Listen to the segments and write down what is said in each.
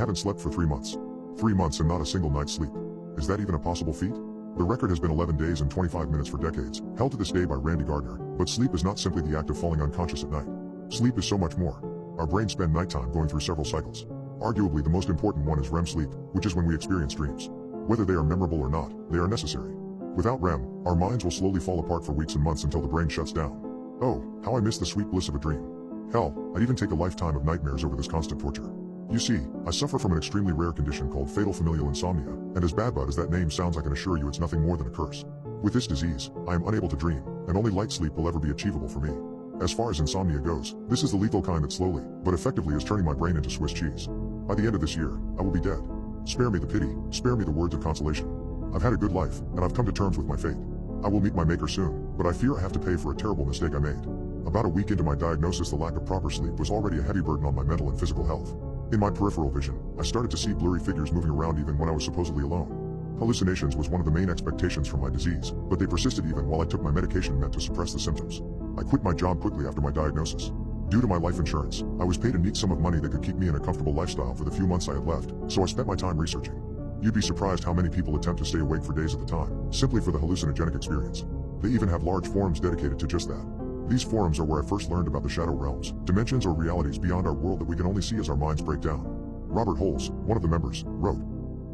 haven't slept for 3 months. 3 months and not a single night's sleep. Is that even a possible feat? The record has been 11 days and 25 minutes for decades, held to this day by Randy Gardner. But sleep is not simply the act of falling unconscious at night. Sleep is so much more. Our brains spend nighttime going through several cycles. Arguably the most important one is REM sleep, which is when we experience dreams. Whether they are memorable or not, they are necessary. Without REM, our minds will slowly fall apart for weeks and months until the brain shuts down. Oh, how I miss the sweet bliss of a dream. Hell, I'd even take a lifetime of nightmares over this constant torture. You see, I suffer from an extremely rare condition called fatal familial insomnia, and as bad as that name sounds, I can assure you it's nothing more than a curse. With this disease, I am unable to dream, and only light sleep will ever be achievable for me. As far as insomnia goes, this is the lethal kind that slowly, but effectively is turning my brain into Swiss cheese. By the end of this year, I will be dead. Spare me the pity, spare me the words of consolation. I've had a good life, and I've come to terms with my fate. I will meet my maker soon, but I fear I have to pay for a terrible mistake I made. About a week into my diagnosis, the lack of proper sleep was already a heavy burden on my mental and physical health. In my peripheral vision, I started to see blurry figures moving around even when I was supposedly alone. Hallucinations was one of the main expectations from my disease, but they persisted even while I took my medication meant to suppress the symptoms. I quit my job quickly after my diagnosis. Due to my life insurance, I was paid a neat sum of money that could keep me in a comfortable lifestyle for the few months I had left, so I spent my time researching. You'd be surprised how many people attempt to stay awake for days at a time, simply for the hallucinogenic experience. They even have large forums dedicated to just that. These forums are where I first learned about the shadow realms, dimensions or realities beyond our world that we can only see as our minds break down. Robert Holes, one of the members, wrote,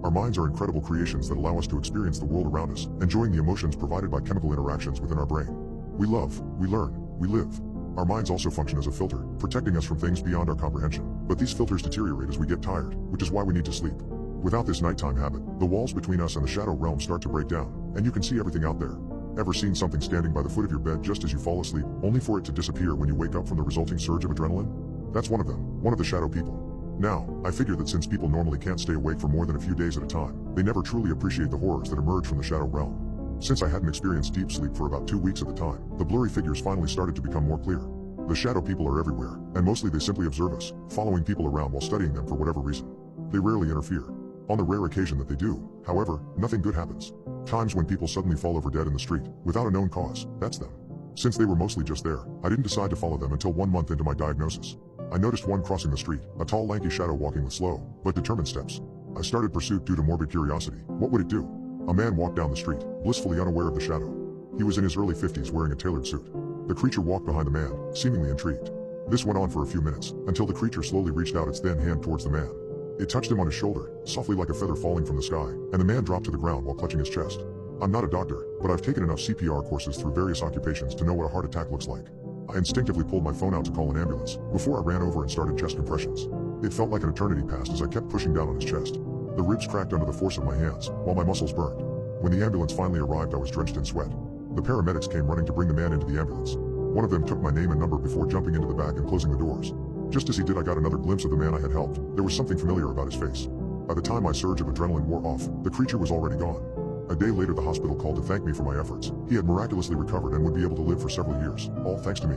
"Our minds are incredible creations that allow us to experience the world around us, enjoying the emotions provided by chemical interactions within our brain. We love, we learn, we live. Our minds also function as a filter, protecting us from things beyond our comprehension. But these filters deteriorate as we get tired, which is why we need to sleep. Without this nighttime habit, the walls between us and the shadow realm start to break down, and you can see everything out there. Ever seen something standing by the foot of your bed just as you fall asleep, only for it to disappear when you wake up from the resulting surge of adrenaline? That's one of them, one of the shadow people. Now, I figure that since people normally can't stay awake for more than a few days at a time, they never truly appreciate the horrors that emerge from the shadow realm. Since I hadn't experienced deep sleep for about 2 weeks at the time, the blurry figures finally started to become more clear. The shadow people are everywhere, and mostly they simply observe us, following people around while studying them for whatever reason. They rarely interfere. On the rare occasion that they do, however, nothing good happens. Times when people suddenly fall over dead in the street, without a known cause, that's them. Since they were mostly just there, I didn't decide to follow them until 1 month into my diagnosis. I noticed one crossing the street, a tall lanky shadow walking with slow, but determined steps. I started pursuit due to morbid curiosity. What would it do? A man walked down the street, blissfully unaware of the shadow. He was in his early 50s wearing a tailored suit. The creature walked behind the man, seemingly intrigued. This went on for a few minutes, until the creature slowly reached out its thin hand towards the man. It touched him on his shoulder, softly like a feather falling from the sky, and the man dropped to the ground while clutching his chest. I'm not a doctor, but I've taken enough CPR courses through various occupations to know what a heart attack looks like. I instinctively pulled my phone out to call an ambulance, before I ran over and started chest compressions. It felt like an eternity passed as I kept pushing down on his chest. The ribs cracked under the force of my hands, while my muscles burned. When the ambulance finally arrived, I was drenched in sweat. The paramedics came running to bring the man into the ambulance. One of them took my name and number before jumping into the back and closing the doors. Just as he did, I got another glimpse of the man I had helped. There was something familiar about his face. By the time my surge of adrenaline wore off, the creature was already gone. A day later, the hospital called to thank me for my efforts. He had miraculously recovered and would be able to live for several years, all thanks to me.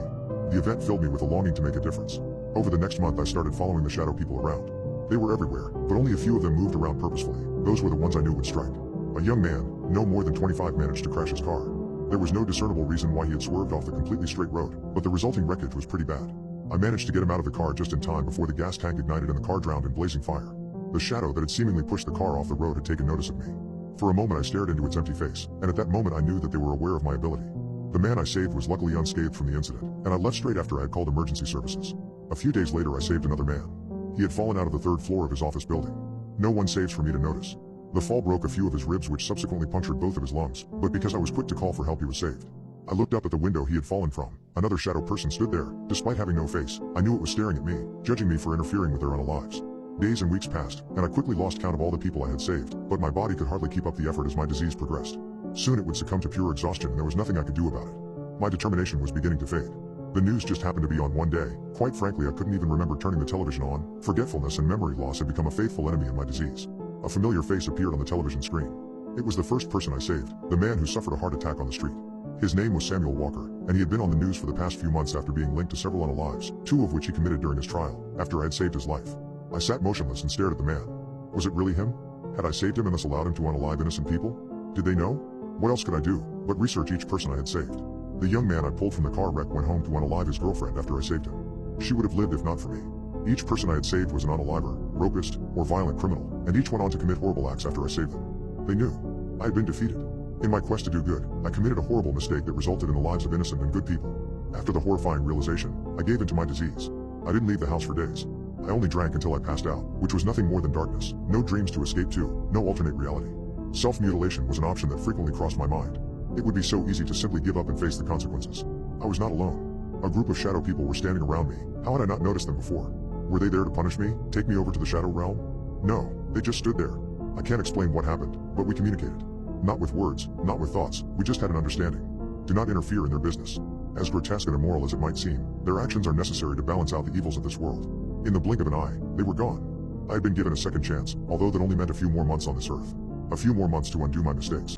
The event filled me with a longing to make a difference. Over the next month, I started following the shadow people around. They were everywhere, but only a few of them moved around purposefully. Those were the ones I knew would strike. A young man, no more than 25, managed to crash his car. There was no discernible reason why he had swerved off the completely straight road, but the resulting wreckage was pretty bad. I managed to get him out of the car just in time before the gas tank ignited and the car drowned in blazing fire. The shadow that had seemingly pushed the car off the road had taken notice of me. For a moment I stared into its empty face, and at that moment I knew that they were aware of my ability. The man I saved was luckily unscathed from the incident, and I left straight after I had called emergency services. A few days later I saved another man. He had fallen out of the 3rd floor of his office building. No one saves for me to notice. The fall broke a few of his ribs, which subsequently punctured both of his lungs, but because I was quick to call for help, he was saved. I looked up at the window he had fallen from. Another shadow person stood there. Despite having no face, I knew it was staring at me, judging me for interfering with their own lives. Days and weeks passed, and I quickly lost count of all the people I had saved, but my body could hardly keep up the effort as my disease progressed. Soon it would succumb to pure exhaustion, and there was nothing I could do about it. My determination was beginning to fade. The news just happened to be on one day. Quite frankly, I couldn't even remember turning the television on. Forgetfulness and memory loss had become a faithful enemy in my disease. A familiar face appeared on the television screen. It was the first person I saved, the man who suffered a heart attack on the street. His name was Samuel Walker, and he had been on the news for the past few months after being linked to several unalives, 2 of which he committed during his trial, after I had saved his life. I sat motionless and stared at the man. Was it really him? Had I saved him and thus allowed him to unalive innocent people? Did they know? What else could I do but research each person I had saved? The young man I pulled from the car wreck went home to unalive his girlfriend after I saved him. She would have lived if not for me. Each person I had saved was an unaliver, rapist, or violent criminal, and each went on to commit horrible acts after I saved them. They knew I had been defeated. In my quest to do good, I committed a horrible mistake that resulted in the lives of innocent and good people. After the horrifying realization, I gave in to my disease. I didn't leave the house for days. I only drank until I passed out, which was nothing more than darkness, no dreams to escape to, no alternate reality. Self-mutilation was an option that frequently crossed my mind. It would be so easy to simply give up and face the consequences. I was not alone. A group of shadow people were standing around me. How had I not noticed them before? Were they there to punish me, take me over to the shadow realm? No, they just stood there. I can't explain what happened, but we communicated. Not with words, not with thoughts, we just had an understanding. Do not interfere in their business. As grotesque and immoral as it might seem, their actions are necessary to balance out the evils of this world. In the blink of an eye, they were gone. I had been given a second chance, although that only meant a few more months on this earth. A few more months to undo my mistakes.